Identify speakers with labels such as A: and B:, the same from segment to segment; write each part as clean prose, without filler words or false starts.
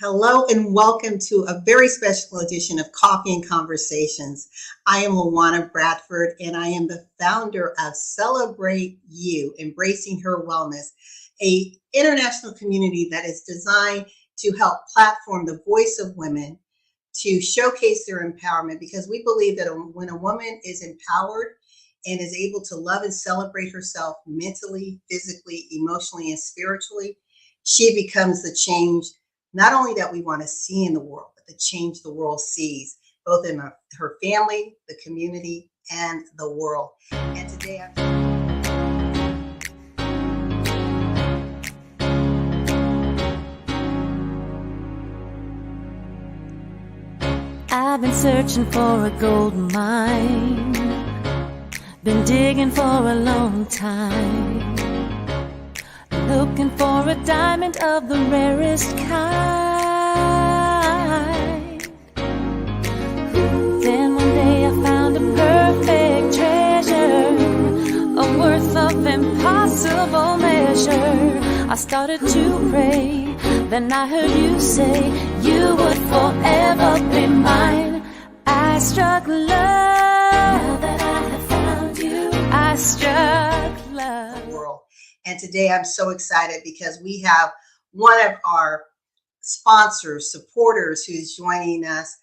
A: Hello and welcome to a very special edition of Coffee and Conversations. I am LaWanna Bradford and I am the founder of Celebrate You, Embracing Her Wellness, a international community that is designed to help platform the voice of women to showcase their empowerment, because we believe that when a woman is empowered and is able to love and celebrate herself mentally, physically, emotionally, and spiritually, she becomes the change not only that we want to see in the world, but the change the world sees, both in her family, the community, and the world. And today
B: I've been searching for a gold mine, been digging for a long time, looking for a diamond of the rarest kind. Then one day I found a perfect treasure, a worth of impossible measure. I started to pray, then I heard you say you would forever be mine. I struck love, now that I have found you, I struck love.
A: And today I'm so excited because we have one of our sponsors, supporters, who's joining us,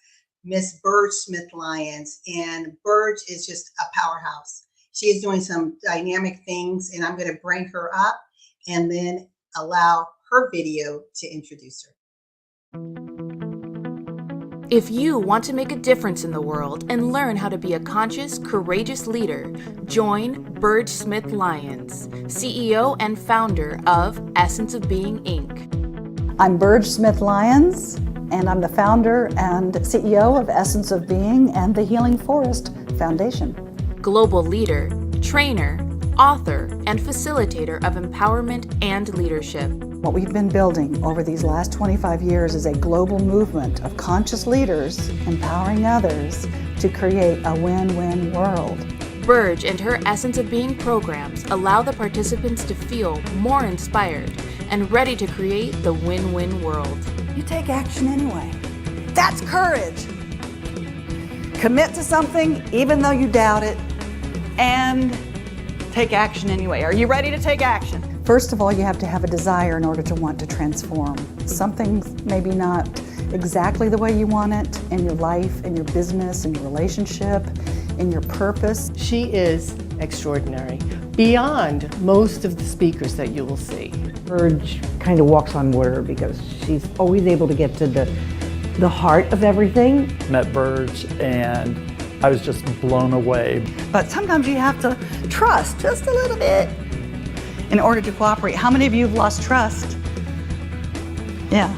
A: Miss Burge Smith-Lyons. And Burge is just a powerhouse. She is doing some dynamic things, and I'm going to bring her up and then allow her video to introduce her.
C: If you want to make a difference in the world and learn how to be a conscious, courageous leader, join Burge Smith-Lyons, CEO and founder of Essence of Being, Inc.
D: I'm Burge Smith-Lyons, and I'm the founder and CEO of Essence of Being and the Healing Forest Foundation.
C: Global leader, trainer, author, and facilitator of empowerment and leadership.
D: What we've been building over these last 25 years is a global movement of conscious leaders empowering others to create a win-win world.
C: Burge and her Essence of Being programs allow the participants to feel more inspired and ready to create the win-win world.
D: You take action anyway. That's courage. Commit to something even though you doubt it, and take action anyway. Are you ready to take action? First of all, you have to have a desire in order to want to transform. Something's maybe not exactly the way you want it in your life, in your business, in your relationship, in your purpose.
E: She is extraordinary, beyond most of the speakers that you will see.
F: Burge kind of walks on water because she's always able to get to the heart of everything.
G: Met Burge and I was just blown away.
D: But sometimes you have to trust just a little bit in order to cooperate. How many of you have lost trust? Yeah.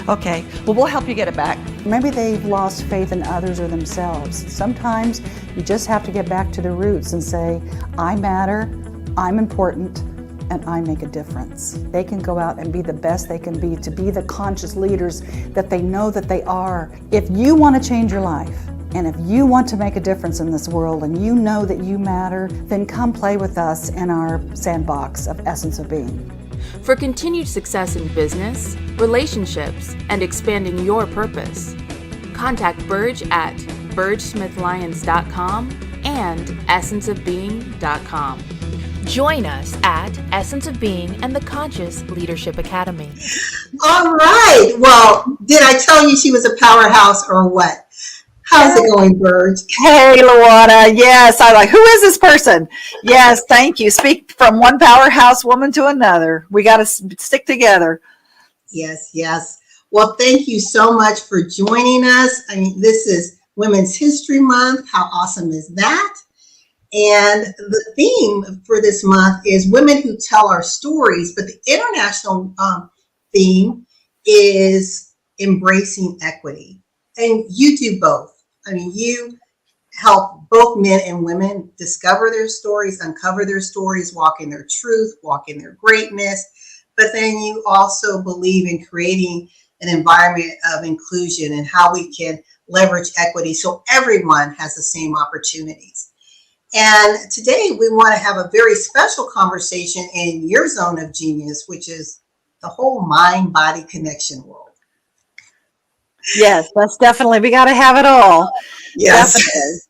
D: Okay, well, we'll help you get it back. Maybe they've lost faith in others or themselves. Sometimes you just have to get back to the roots and say, I matter, I'm important, and I make a difference. They can go out and be the best they can be, to be the conscious leaders that they know that they are. If you want to change your life, and if you want to make a difference in this world and you know that you matter, then come play with us in our sandbox of Essence of Being.
C: For continued success in business, relationships, and expanding your purpose, contact Burge at burgesmithlyons.com and essenceofbeing.com. Join us at Essence of Being and the Conscious Leadership Academy.
A: All right. Well, did I tell you she was a powerhouse or what? How's it going, Burge?
H: Hey, LaWanna. Yes, I like, who is this person? Yes, thank you. Speak from one powerhouse woman to another. We got to stick together.
A: Yes, yes. Well, thank you so much for joining us. I mean, this is Women's History Month. How awesome is that? And the theme for this month is Women Who Tell Our Stories, but the international theme is Embracing Equity. And you do both. I mean, you help both men and women discover their stories, uncover their stories, walk in their truth, walk in their greatness. But then you also believe in creating an environment of inclusion and how we can leverage equity so everyone has the same opportunities. And today we want to have a very special conversation in your zone of genius, which is the whole mind-body connection world.
H: Yes, that's definitely, we got to have it all.
A: Yes.
H: Definitely.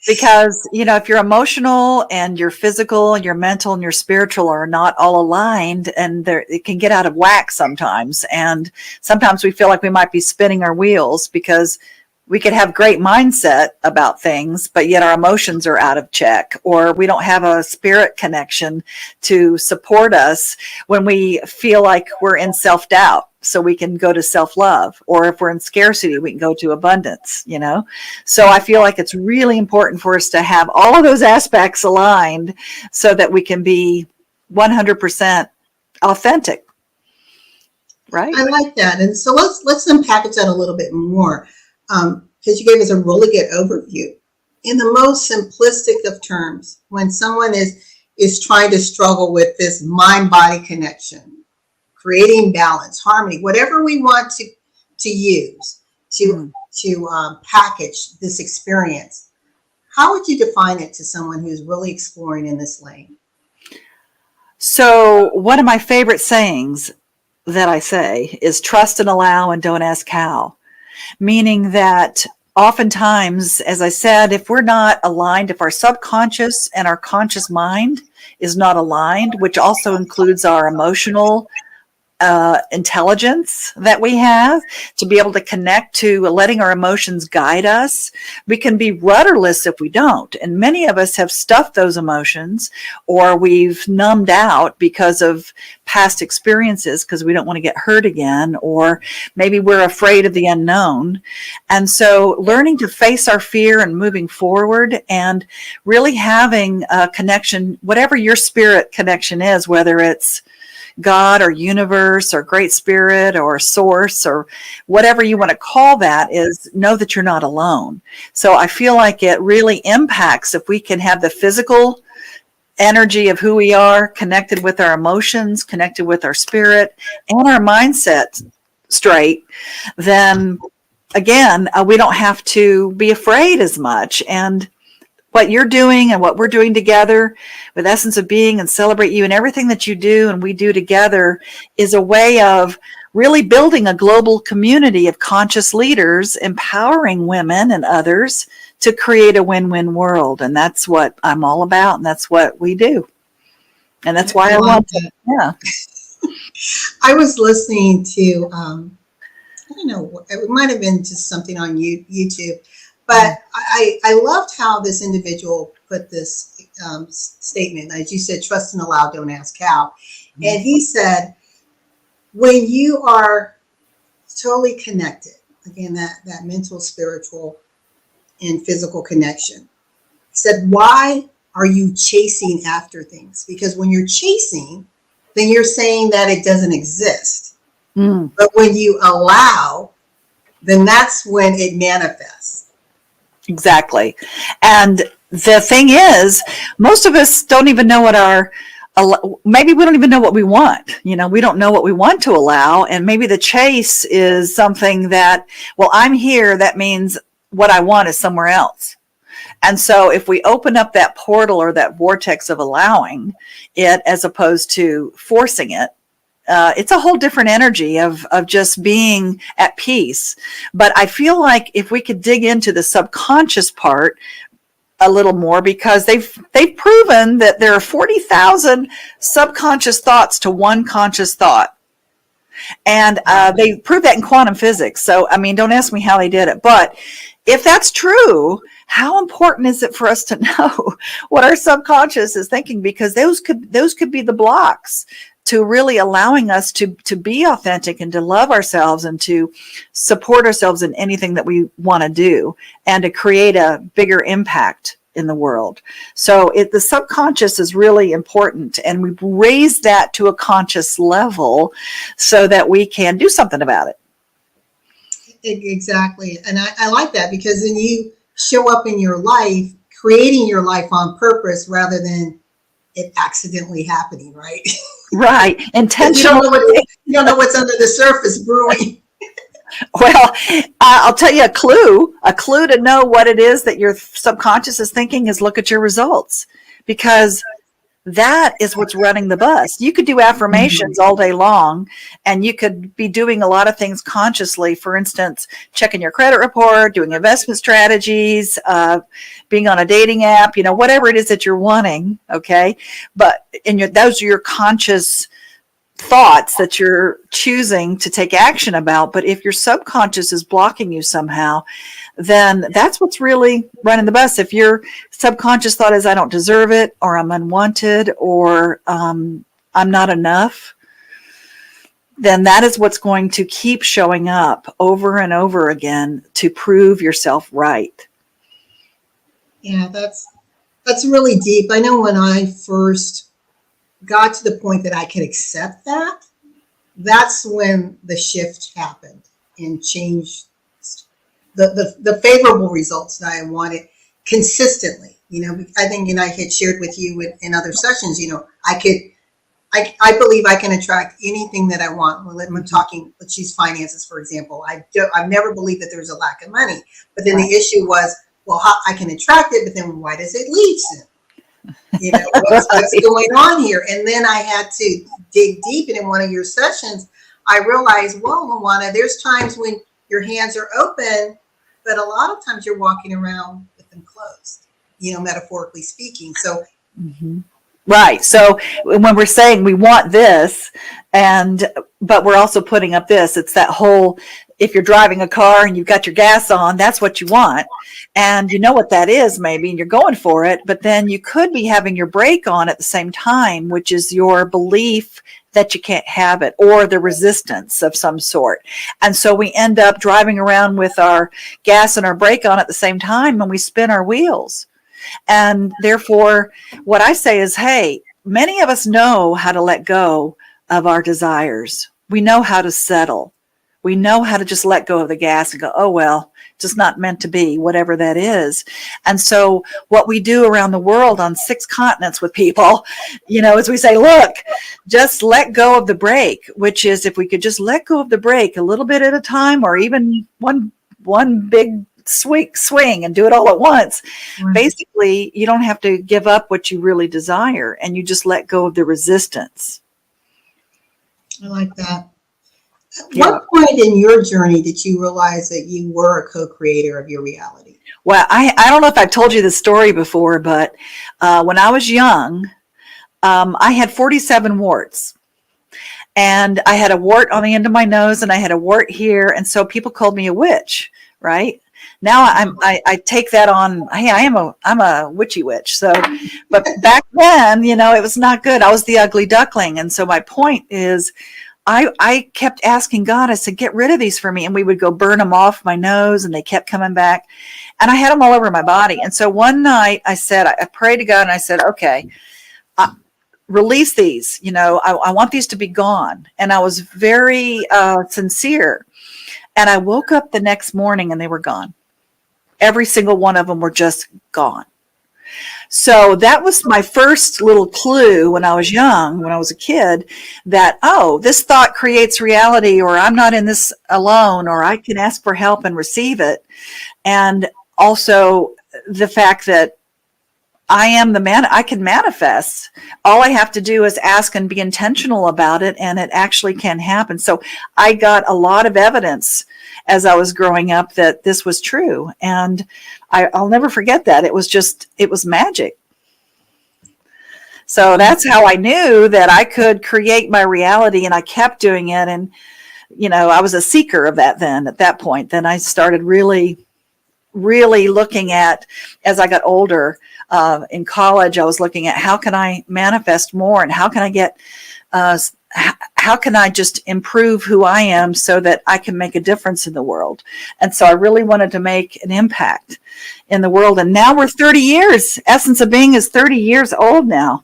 H: Because, if you're emotional and your physical and your mental and your spiritual are not all aligned, and it can get out of whack sometimes. And sometimes we feel like we might be spinning our wheels because we could have great mindset about things, but yet our emotions are out of check, or we don't have a spirit connection to support us when we feel like we're in self-doubt. So we can go to self-love, or if we're in scarcity, we can go to abundance, So I feel like it's really important for us to have all of those aspects aligned so that we can be 100% authentic. Right?
A: I like that. And so let's unpackage that a little bit more. Because you gave us a really good overview. In the most simplistic of terms, when someone is trying to struggle with this mind-body connection, creating balance, harmony, whatever we want to use to package this experience, how would you define it to someone who's really exploring in this lane?
H: So one of my favorite sayings that I say is trust and allow and don't ask how. Meaning that oftentimes, as I said, if we're not aligned, if our subconscious and our conscious mind is not aligned, which also includes our emotional intelligence that we have to be able to connect to letting our emotions guide us, we can be rudderless if we don't. And many of us have stuffed those emotions, or we've numbed out because of past experiences because we don't want to get hurt again, or maybe we're afraid of the unknown. And so learning to face our fear and moving forward and really having a connection, whatever your spirit connection is, whether it's God or universe or great spirit or source or whatever you want to call that, is know that you're not alone. So I feel like it really impacts if we can have the physical energy of who we are connected with our emotions, connected with our spirit and our mindset straight, then again, we don't have to be afraid as much. And what you're doing and what we're doing together with Essence of Being and Celebrate You and everything that you do and we do together is a way of really building a global community of conscious leaders, empowering women and others to create a win-win world. And that's what I'm all about. And that's what we do. And that's why I want to. Yeah.
A: I was listening to, I don't know, it might have been just something on YouTube. But I loved how this individual put this statement, as you said, trust and allow, don't ask how. And he said, when you are totally connected, again, that mental, spiritual, and physical connection, he said, why are you chasing after things? Because when you're chasing, then you're saying that it doesn't exist. But when you allow, then that's when it manifests.
H: Exactly. And the thing is, most of us don't even know what maybe we don't even know what we want. We don't know what we want to allow. And maybe the chase is something that, well, I'm here. That means what I want is somewhere else. And so if we open up that portal or that vortex of allowing it, as opposed to forcing it, it's a whole different energy of just being at peace. But I feel like if we could dig into the subconscious part a little more, because they've proven that there are 40,000 subconscious thoughts to one conscious thought. And they proved that in quantum physics. So, I mean, don't ask me how they did it. But if that's true, how important is it for us to know what our subconscious is thinking? Because those could be the blocks to really allowing us to be authentic and to love ourselves and to support ourselves in anything that we want to do and to create a bigger impact in the world. So the subconscious is really important, and we raise that to a conscious level so that we can do something about it.
A: Exactly. And I like that, because then you show up in your life, creating your life on purpose rather than it accidentally happening, right?
H: Right. Intentional.
A: You don't know what's under the surface brewing.
H: Well, I'll tell you a clue to know what it is that your subconscious is thinking is look at your results, because That is what's running the bus. You could do affirmations all day long, and you could be doing a lot of things consciously. For instance, checking your credit report, doing investment strategies, being on a dating app, whatever it is that you're wanting. Okay. But those are your conscious thoughts that you're choosing to take action about. But if your subconscious is blocking you somehow, then that's what's really running the bus. If your subconscious thought is, I don't deserve it, or I'm unwanted, or I'm not enough, then that is what's going to keep showing up over and over again to prove yourself right.
A: Yeah, that's really deep. I know when I first got to the point that I could accept that, that's when the shift happened and changed the favorable results that I wanted consistently. I think, I had shared with you in other sessions, I believe I can attract anything that I want. Well, I'm talking, let's use finances, for example. I've never believed that there's a lack of money, but then the issue was, well, I can attract it, but then why does it leave soon? What's going on here? And then I had to dig deep. And in one of your sessions, I realized, well, LaWanna, there's times when your hands are open, but a lot of times you're walking around with them closed, metaphorically speaking. So,
H: right. So when we're saying we want this, but we're also putting up this, it's that whole, if you're driving a car and you've got your gas on, that's what you want. And you know what that is, maybe, and you're going for it, but then you could be having your brake on at the same time, which is your belief that you can't have it, or the resistance of some sort. And so we end up driving around with our gas and our brake on at the same time, and we spin our wheels. And therefore, what I say is, hey, many of us know how to let go of our desires. We know how to settle. We know how to just let go of the gas and go, oh, well, just not meant to be, whatever that is. And so what we do around the world on 6 continents with people, is we say, look, just let go of the brake, which is, if we could just let go of the brake a little bit at a time, or even one big swing and do it all at once. Right. Basically, you don't have to give up what you really desire, and you just let go of the resistance.
A: I like that. At what point in your journey did you realize that you were a co-creator of your reality?
H: Well, I don't know if I've told you this story before, but when I was young, I had 47 warts. And I had a wart on the end of my nose, and I had a wart here. And so people called me a witch, right? Now I take that on. Hey, I'm a witchy witch. So, but back then, it was not good. I was the ugly duckling. And so my point is, I kept asking God, I said, get rid of these for me. And we would go burn them off my nose, and they kept coming back. And I had them all over my body. And so one night I prayed to God, and I said, okay, release these. I want these to be gone. And I was very sincere. And I woke up the next morning, and they were gone. Every single one of them were just gone. So that was my first little clue when I was young, when I was a kid, that, oh, this thought creates reality, or I'm not in this alone, or I can ask for help and receive it. And also the fact that I am the man, I can manifest. All I have to do is ask and be intentional about it, and it actually can happen. So I got a lot of evidence as I was growing up that this was true. And I'll never forget that. It was magic. So that's how I knew that I could create my reality, and I kept doing it. And, I was a seeker of that then at that point. Then I started really looking at, as I got older, in college, I was looking at how can I manifest more, and how can I get, how can I just improve who I am so that I can make a difference in the world. And so I really wanted to make an impact in the world. And now we're 30 years. Essence of Being is 30 years old now.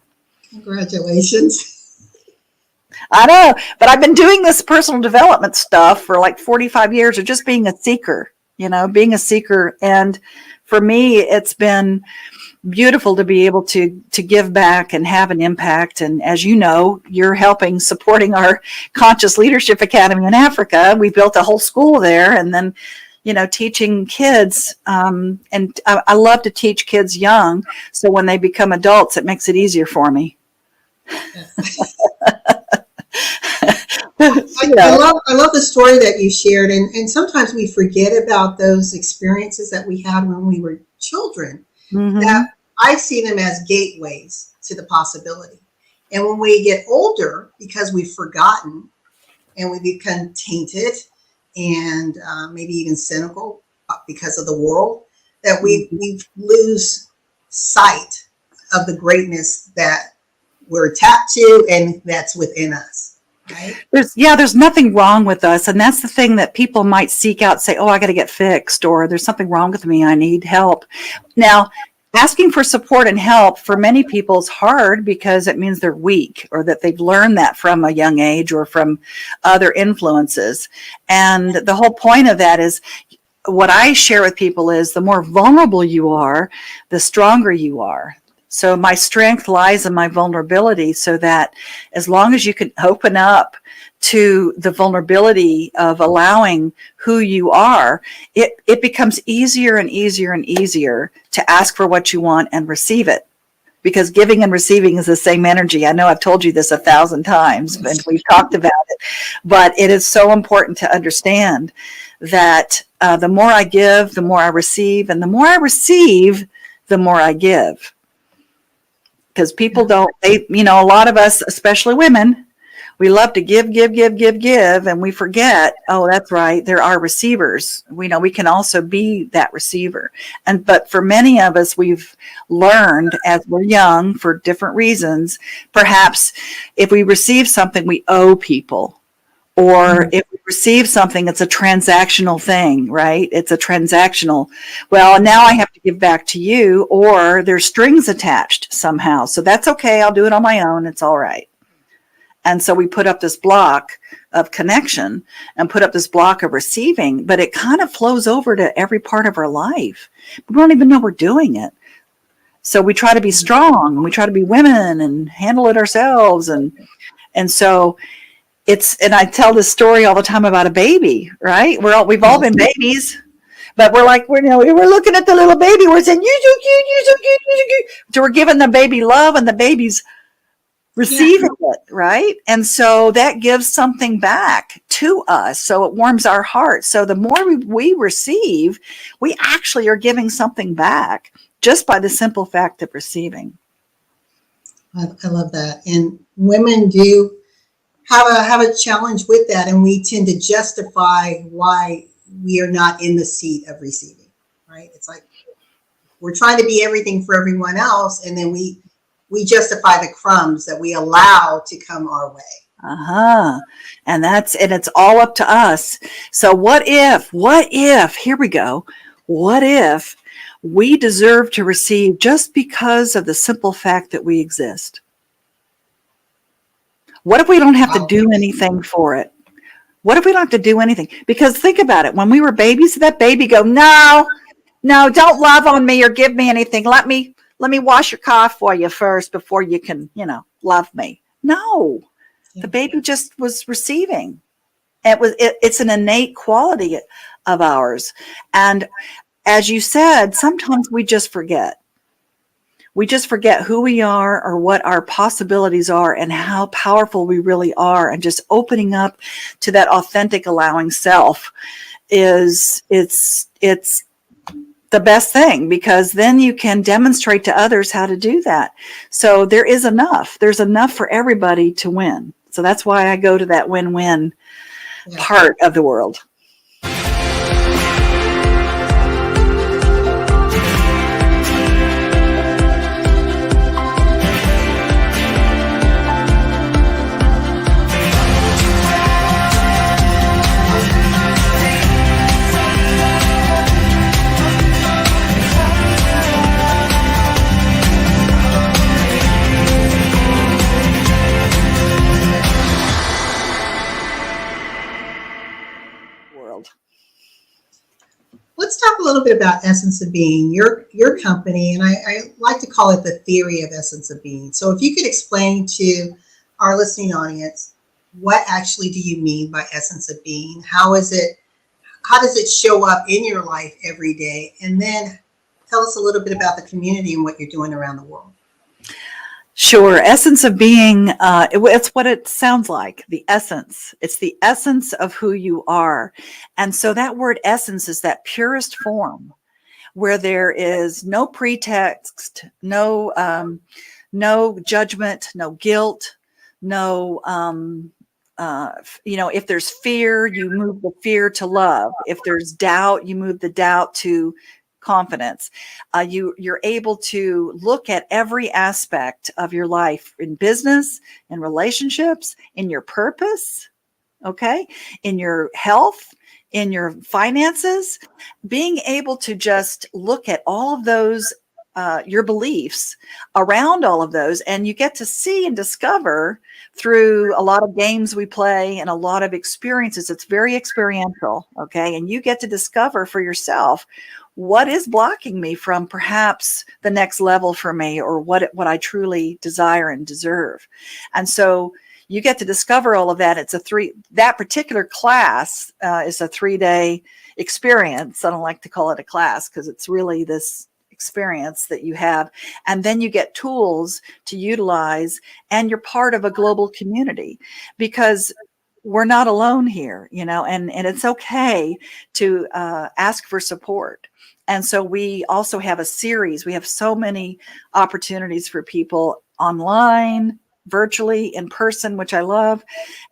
A: Congratulations.
H: I know, but I've been doing this personal development stuff for like 45 years, or just being a seeker, being a seeker. And for me, it's been beautiful to be able to give back and have an impact. And as you know, you're supporting our Conscious Leadership Academy in Africa. We built a whole school there, and then, teaching kids. And I love to teach kids young. So when they become adults, it makes it easier for me.
A: Yes. I love the story that you shared, and sometimes we forget about those experiences that we had when we were children. That I see them as gateways to the possibility. And when we get older, because we've forgotten and we become tainted and maybe even cynical because of the world, that we lose sight of the greatness that we're tapped to and that's within us. Right?
H: There's nothing wrong with us. And that's the thing that people might seek out, say, oh, I got to get fixed, or there's something wrong with me. I need help. Now, asking for support and help for many people is hard because it means they're weak, or that they've learned that from a young age or from other influences. And the whole point of that is, what I share with people is the more vulnerable you are, the stronger you are. So my strength lies in my vulnerability, so that as long as you can open up to the vulnerability of allowing who you are, it becomes easier and easier and easier to ask for what you want and receive it. Because giving and receiving is the same energy. I know I've told you this 1,000 times and we've talked about it, but it is so important to understand that the more I give, the more I receive, and the more I receive, the more I give. Because people don't, a lot of us, especially women, we love to give, and we forget, oh, that's right, there are receivers. We know we can also be that receiver. But for many of us, we've learned as we're young, for different reasons, perhaps if we receive something, we owe people. Or if we receive something, it's a transactional thing, right? It's a transactional, well, now I have to give back to you, or there's strings attached somehow. So that's okay. I'll do it on my own. It's all right. And so we put up this block of connection and put up this block of receiving, but it kind of flows over to every part of our life. We don't even know we're doing it. So we try to be strong, and we try to be women and handle it ourselves. And so and I tell this story all the time about a baby, right? We've all been babies, but we're looking at the little baby. We're saying, you're so cute, you're so cute, you're so cute. So we're giving the baby love, and the baby's receiving it, right? And so that gives something back to us. So it warms our heart. So the more we receive, we actually are giving something back just by the simple fact of receiving.
A: I love that. And women do have a challenge with that, and we tend to justify why we are not in the seat of receiving, right? It's like we're trying to be everything for everyone else, and then we justify the crumbs that we allow to come our way.
H: And it's all up to us. So what if, here we go, what if we deserve to receive just because of the simple fact that we exist? What if we don't have to do anything for it? What if we don't have to do anything? Because think about it. When we were babies, did that baby go, no, don't love on me or give me anything. Let me wash your car for you first before you can, love me. No, the baby just was receiving. It's an innate quality of ours. And as you said, sometimes we just forget. We just forget who we are or what our possibilities are and how powerful we really are. And just opening up to that authentic, allowing self it's the best thing, because then you can demonstrate to others how to do that. So there's enough for everybody to win. So that's why I go to that win-win part of the world.
A: Let's talk a little bit about Essence of Being, your company, and I like to call it the theory of Essence of Being. So if you could explain to our listening audience, what actually do you mean by Essence of Being? How does it show up in your life every day? And then tell us a little bit about the community and what you're doing around the world.
H: Sure. Essence of being, it's what it sounds like, the essence. It's the essence of who you are. And so that word essence is that purest form where there is no pretext, no judgment, no guilt, no, if there's fear, you move the fear to love. If there's doubt, you move the doubt to confidence. You're able to look at every aspect of your life in business, in relationships, in your purpose, okay, in your health, in your finances, being able to just look at all of those, your beliefs around all of those, and you get to see and discover through a lot of games we play and a lot of experiences. It's very experiential, okay, and you get to discover for yourself what is blocking me from perhaps the next level for me, or what I truly desire and deserve. And so you get to discover all of that. That particular class is a 3-day experience. I don't like to call it a class because it's really this experience that you have. And then you get tools to utilize, and you're part of a global community, because we're not alone here, and it's okay to ask for support. And so we also have a series. We have so many opportunities for people online, virtually, in person, which I love.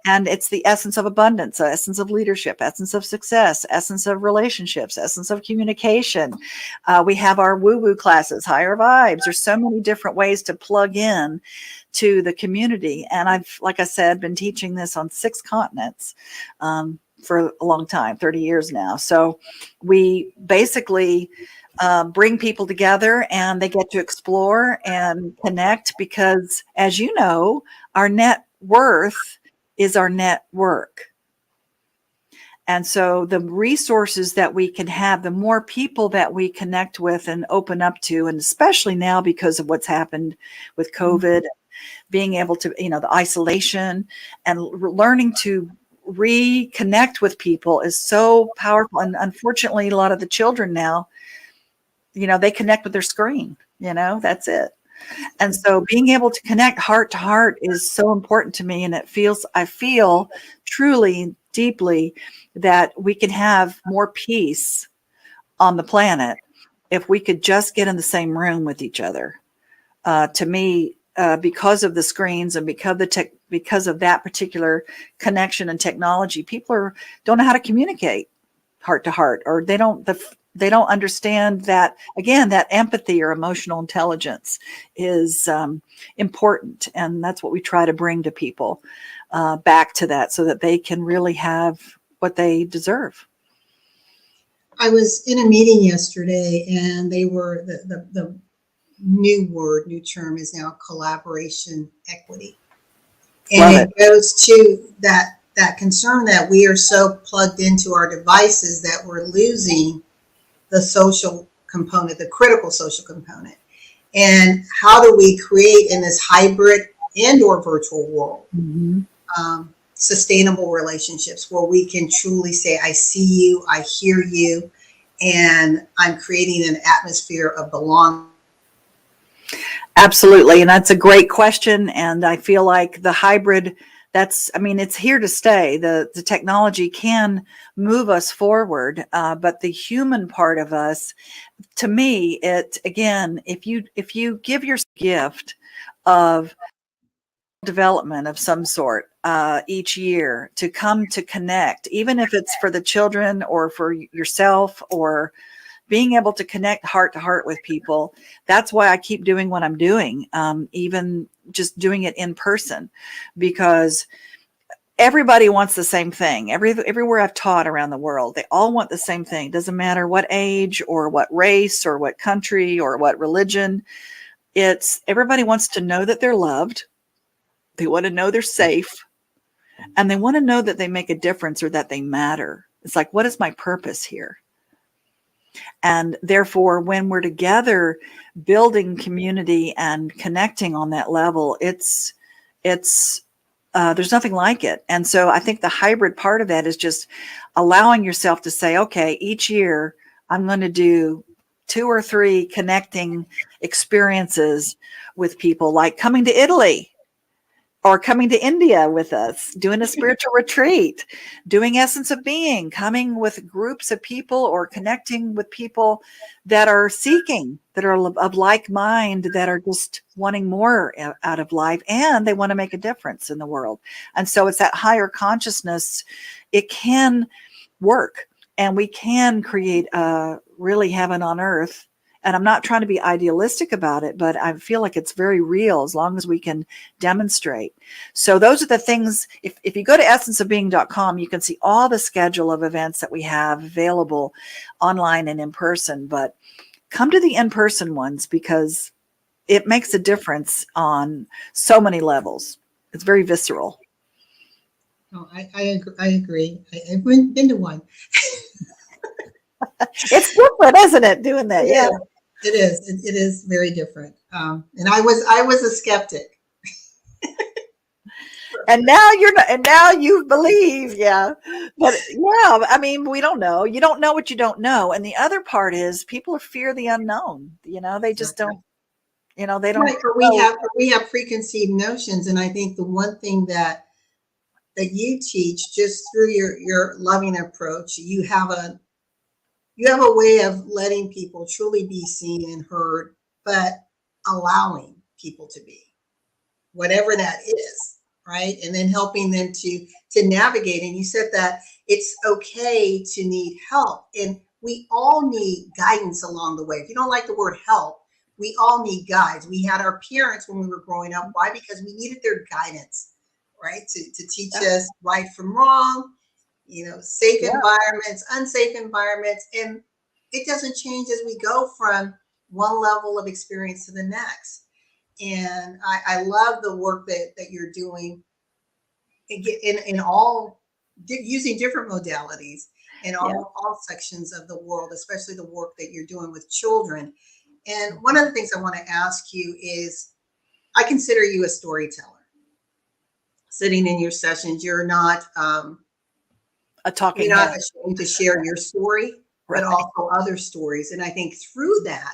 H: And it's the essence of abundance, the essence of leadership, essence of success, essence of relationships, essence of communication. We have our woo-woo classes, higher vibes. There's so many different ways to plug in to the community. And I've, like I said, been teaching this on 6 continents for a long time, 30 years now. So we basically bring people together, and they get to explore and connect, because, as you know, our net worth is our network. And so the resources that we can have, the more people that we connect with and open up to, and especially now because of what's happened with COVID, being able to, the isolation and learning to reconnect with people is so powerful. And unfortunately, a lot of the children now, they connect with their screen, that's it. And so being able to connect heart to heart is so important to me. And I feel truly, deeply that we can have more peace on the planet if we could just get in the same room with each other. To me, because of the screens and because of that particular connection and technology, people don't know how to communicate heart to heart, or they don't understand that, again, that empathy or emotional intelligence is important. And that's what we try to bring to people, back to that, so that they can really have what they deserve.
A: I was in a meeting yesterday, and they were the new term is now collaboration equity. And it goes to that concern that we are so plugged into our devices that we're losing the social component, the critical social component. And how do we create, in this hybrid and or virtual world, sustainable relationships where we can truly say, I see you, I hear you, and I'm creating an atmosphere of belonging.
H: Absolutely. And that's a great question. And I feel like the hybrid, it's here to stay. The technology can move us forward, but the human part of us, to me, if you give your gift of development of some sort each year to come to connect, even if it's for the children or for yourself, or being able to connect heart to heart with people. That's why I keep doing what I'm doing, even just doing it in person, because everybody wants the same thing. Everywhere I've taught around the world, they all want the same thing. Doesn't matter what age or what race or what country or what religion. Everybody wants to know that they're loved. They want to know they're safe, and they want to know that they make a difference or that they matter. It's like, what is my purpose here? And therefore, when we're together building community and connecting on that level, it's there's nothing like it. And so I think the hybrid part of that is just allowing yourself to say, okay, each year I'm going to do 2 or 3 connecting experiences with people, like coming to Italy or coming to India with us, doing a spiritual retreat, doing Essence of Being, coming with groups of people or connecting with people that are seeking, that are of like mind, that are just wanting more out of life, and they want to make a difference in the world. And so it's that higher consciousness. It can work, and we can create really heaven on earth. And I'm not trying to be idealistic about it, but I feel like it's very real as long as we can demonstrate. So those are the things. If you go to essenceofbeing.com, you can see all the schedule of events that we have available online and in person. But come to the in-person ones, because it makes a difference on so many levels. It's very visceral.
A: Oh, I agree. I've been to one.
H: It's different, isn't it, doing that? Yeah.
A: It is. It is very different. And I was a skeptic.
H: And now you're not, and now you believe. Yeah. But yeah, I mean, we don't know. You don't know what you don't know. And the other part is people fear the unknown. They just don't, they don't.
A: Right. We have preconceived notions. And I think the one thing that you teach, just through your loving approach, you have a way of letting people truly be seen and heard, but allowing people to be, whatever that is, right? And then helping them to navigate. And you said that it's okay to need help. And we all need guidance along the way. If you don't like the word help, we all need guides. We had our parents when we were growing up. Why? Because we needed their guidance, right? To teach us right from wrong, safe environments, unsafe environments. And it doesn't change as we go from one level of experience to the next. And I love the work that you're doing in all, using different modalities in all sections of the world, especially the work that you're doing with children. And one of the things I want to ask you is, I consider you a storyteller. Sitting in your sessions, you're not
H: a talking
A: you're not
H: head.
A: ashamed to share your story,
H: Right.
A: but also other stories. And I think through that,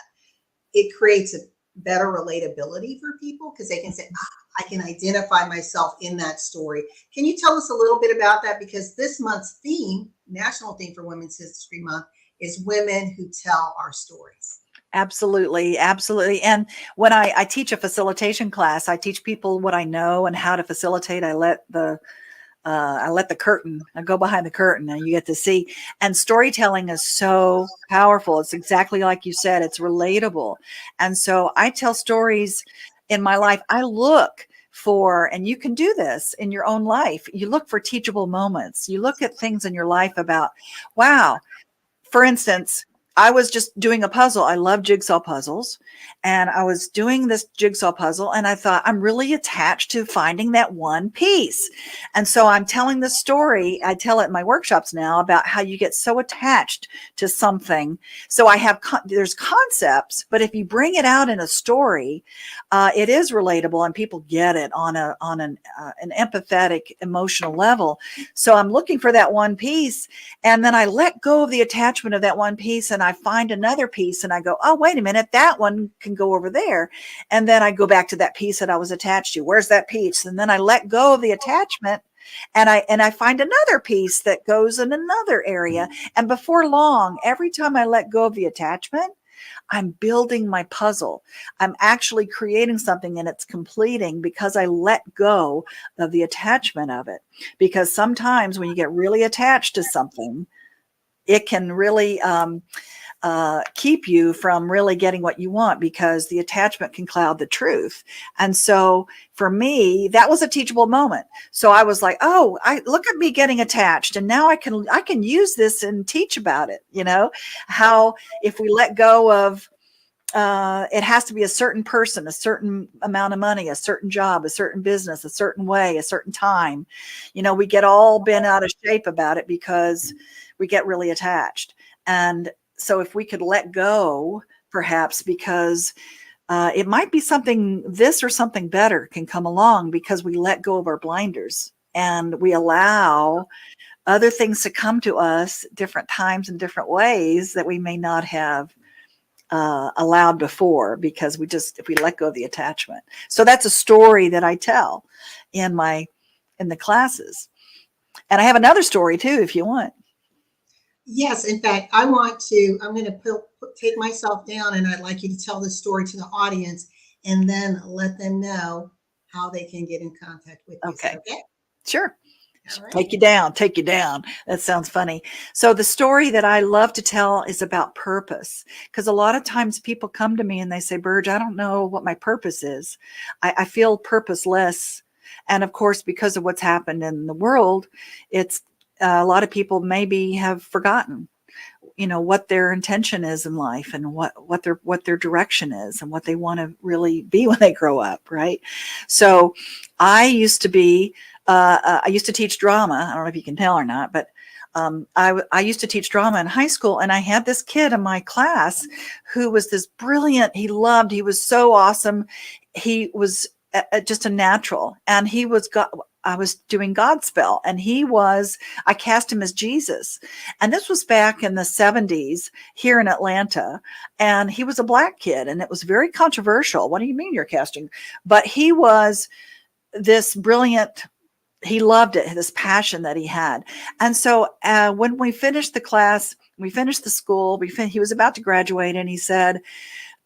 A: it creates a better relatability for people, because they can say, I can identify myself in that story. Can you tell us a little bit about that? Because this month's theme, national theme for Women's History Month, is women who tell our stories.
H: Absolutely. Absolutely. And when I teach a facilitation class, I teach people what I know and how to facilitate. I let the curtain, I go behind the curtain and you get to see. And storytelling is so powerful. It's exactly like you said, it's relatable. And so I tell stories in my life. I look for, and you can do this in your own life. You look for teachable moments. You look at things in your life about, wow, for instance, I was just doing a puzzle. I love jigsaw puzzles. And I was doing this jigsaw puzzle and I thought, I'm really attached to finding that one piece. And so I'm telling the story. I tell it in my workshops now about how you get so attached to something. So I have, there's concepts, but if you bring it out in a story, it is relatable and people get it on an empathetic, emotional level. So I'm looking for that one piece. And then I let go of the attachment of that one piece and I find another piece and I go, oh, wait a minute, that one can go over there. And then I go back to that piece that I was attached to. Where's that piece? And then I let go of the attachment and I find another piece that goes in another area. And before long, every time I let go of the attachment, I'm building my puzzle. I'm actually creating something and it's completing because I let go of the attachment of it. Because sometimes when you get really attached to something, it can really keep you from really getting what you want because the attachment can cloud the truth. And so for me, that was a teachable moment. So I was like, oh, look at me getting attached. And now I can use this and teach about it. You know, how if we let go of, it has to be a certain person, a certain amount of money, a certain job, a certain business, a certain way, a certain time. You know, we get all bent out of shape about it because we get really attached. And so if we could let go, perhaps because it might be something, this or something better can come along because we let go of our blinders and we allow other things to come to us different times and different ways that we may not have allowed before, because if we let go of the attachment. So that's a story that I tell in the classes. And I have another story too, if you want.
A: Yes, in fact, I'm going to take myself down, and I'd like you to tell the story to the audience and then let them know how they can get in contact with you.
H: Okay.
A: Okay?
H: Sure.
A: All right.
H: Take you down. That sounds funny. So the story that I love to tell is about purpose, because a lot of times people come to me and they say, Burge, I don't know what my purpose is. I feel purposeless. And of course, because of what's happened in the world, it's a lot of people maybe have forgotten, what their intention is in life, and what their direction is, and what they want to really be when they grow up. Right. So I used to teach drama. I don't know if you can tell or not, but I used to teach drama in high school, and I had this kid in my class who was this brilliant. He was so awesome. He was just a natural, and I was doing Godspell, and I cast him as Jesus. And this was back in the 70s here in Atlanta. And he was a black kid, and it was very controversial. What do you mean you're casting? But he was this brilliant, he loved it, this passion that he had. And so when we finished the class, we finished the school, he was about to graduate, and he said,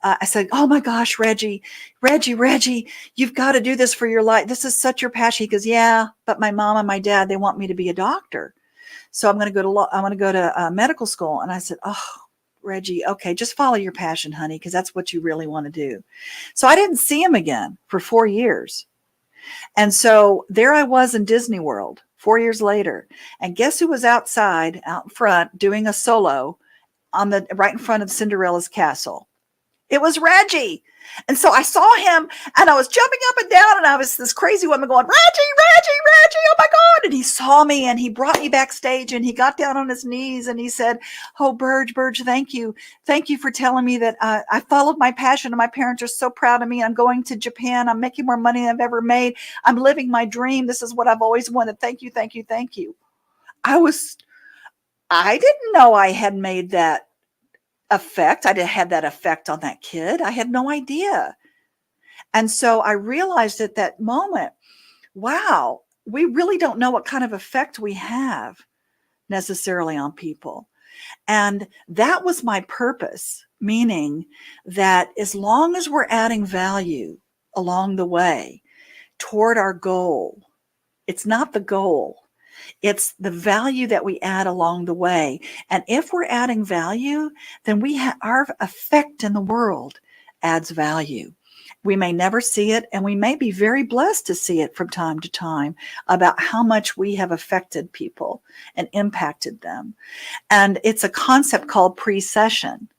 H: I said, oh my gosh, Reggie, you've got to do this for your life. This is such your passion. He goes, yeah, but my mom and my dad, they want me to be a doctor. So I'm going to go to medical school. And I said, oh, Reggie, okay, just follow your passion, honey, because that's what you really want to do. So I didn't see him again for 4 years. And so there I was in Disney World 4 years later. And guess who was out in front, doing a solo right in front of Cinderella's castle? It was Reggie. And so I saw him, and I was jumping up and down, and I was this crazy woman going, Reggie, oh my God. And he saw me, and he brought me backstage, and he got down on his knees, and he said, oh, Burge, thank you. Thank you for telling me that I followed my passion, and my parents are so proud of me. I'm going to Japan. I'm making more money than I've ever made. I'm living my dream. This is what I've always wanted. Thank you, thank you, thank you. I didn't know I had made that effect. I had that effect on that kid. I had no idea. And so I realized at that moment, wow, we really don't know what kind of effect we have necessarily on people. And that was my purpose, meaning that as long as we're adding value along the way toward our goal, it's not the goal. It's the value that we add along the way. And if we're adding value, then our effect in the world adds value. We may never see it, and we may be very blessed to see it from time to time about how much we have affected people and impacted them. And it's a concept called precession.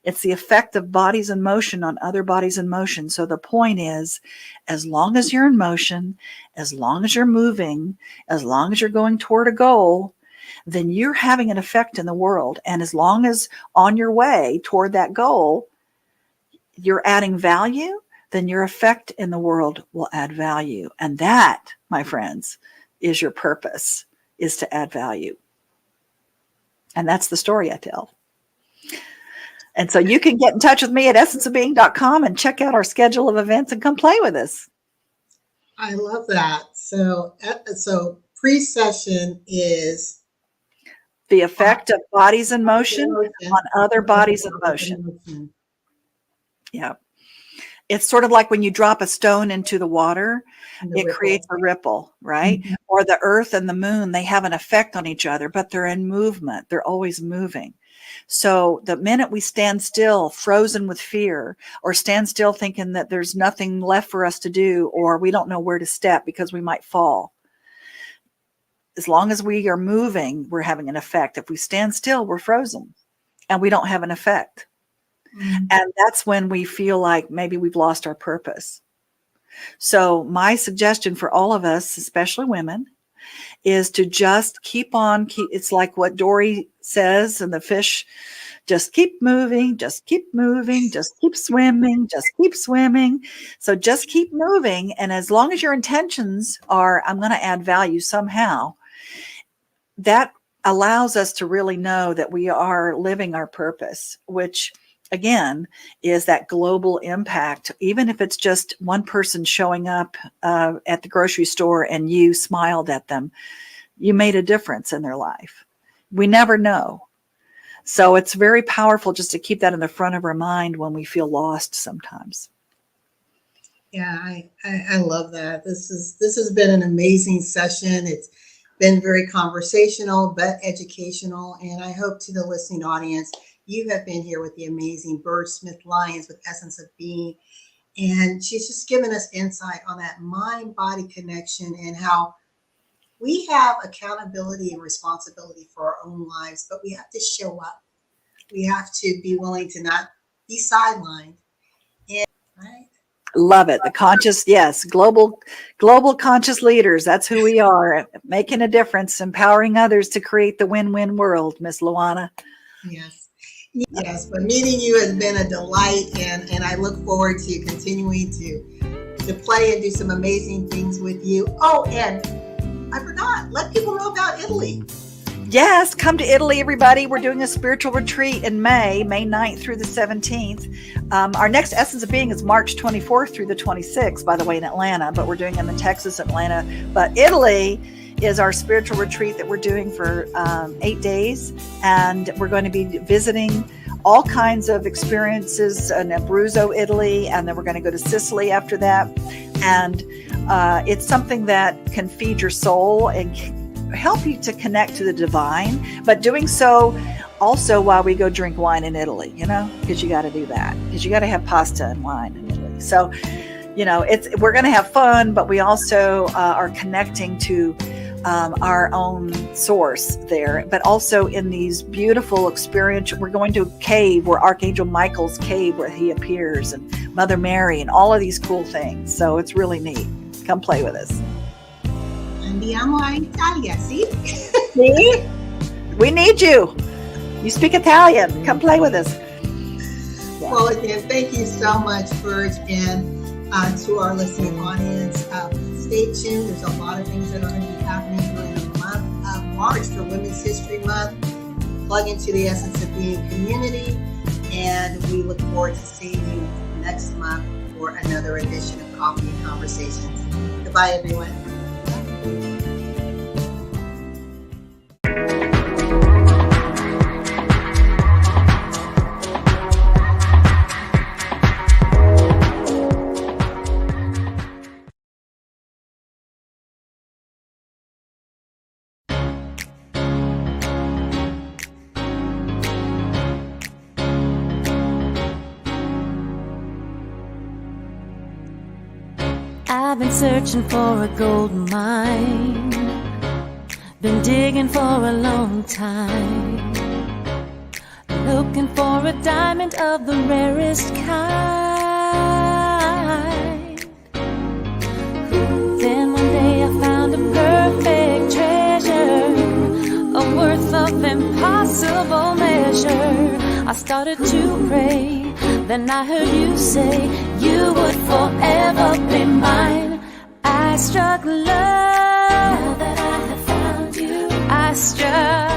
H: It's the effect of bodies in motion on other bodies in motion. So the point is, as long as you're in motion, as long as you're moving, as long as you're going toward a goal, then you're having an effect in the world. And as long as on your way toward that goal, you're adding value, then your effect in the world will add value. And that, my friends, is your purpose, is to add value. And that's the story I tell. And so you can get in touch with me at essenceofbeing.com and check out our schedule of events and come play with us.
A: I love that. So precession is
H: the effect of bodies in motion on other bodies in motion. Yeah. It's sort of like when you drop a stone into the water, it creates a ripple, right? Mm-hmm. Or the earth and the moon, they have an effect on each other, but they're in movement. They're always moving. So the minute we stand still, frozen with fear, or stand still thinking that there's nothing left for us to do, or we don't know where to step because we might fall. As long as we are moving, we're having an effect. If we stand still, we're frozen and we don't have an effect. Mm-hmm. And that's when we feel like maybe we've lost our purpose. So my suggestion for all of us, especially women, is to just keep on. It's like what Dory says in the fish, just keep moving, just keep moving, just keep swimming, just keep swimming. So just keep moving. And as long as your intentions are, I'm going to add value somehow, that allows us to really know that we are living our purpose, which again, is that global impact. Even if it's just one person showing up at the grocery store and you smiled at them, you made a difference in their life. We never know. So it's very powerful just to keep that in the front of our mind when we feel lost sometimes.
A: Yeah, I love that. This has been an amazing session. It's been very conversational, but educational. And I hope to the listening audience, you have been here with the amazing Burge Smith-Lyons with Essence of Being. And she's just given us insight on that mind-body connection and how we have accountability and responsibility for our own lives, but we have to show up. We have to be willing to not be sidelined. And, right?
H: Love it. The conscious, yes, global conscious leaders. That's who we are, making a difference, empowering others to create the win-win world, Miss LaWanna.
A: Yes. Yes, but meeting you has been a delight, and I look forward to continuing to play and do some amazing things with you. Oh, and I forgot, let people know about Italy.
H: Yes, come to Italy, everybody. We're doing a spiritual retreat in May 9th through the 17th. Our next Essence of Being is March 24th through the 26th, by the way, in Atlanta, but we're doing them in Texas, Atlanta. But Italy is our spiritual retreat that we're doing for 8 days. And we're going to be visiting all kinds of experiences in Abruzzo, Italy. And then we're going to go to Sicily after that. And it's something that can feed your soul and help you to connect to the divine, but doing so also while we go drink wine in Italy, because you got to do that, because you got to have pasta and wine in Italy. So, we're going to have fun, but we also are connecting to our own source there, but also in these beautiful experiential. We're going to a cave where Archangel Michael's cave where he appears, and Mother Mary, and all of these cool things. So it's really neat. Come play with us.
A: Andiamo a Italia, see?
H: See? We need you. You speak Italian. Come play with us.
A: Well, again, thank you so much, Burge, and to our listening audience. Stay tuned. There's a lot of things that are going to be happening during the month of March for Women's History Month. Plug into the Essence of Being community, and we look forward to seeing you next month for another edition of Coffee and Conversations. Goodbye, everyone.
B: I've been searching for a gold mine, been digging for a long time, looking for a diamond of the rarest kind. Then one day I found a perfect treasure, a worth of impossible measure. I started to pray, then I heard you say you would forever be mine. I struck love, now that I have found you, I struck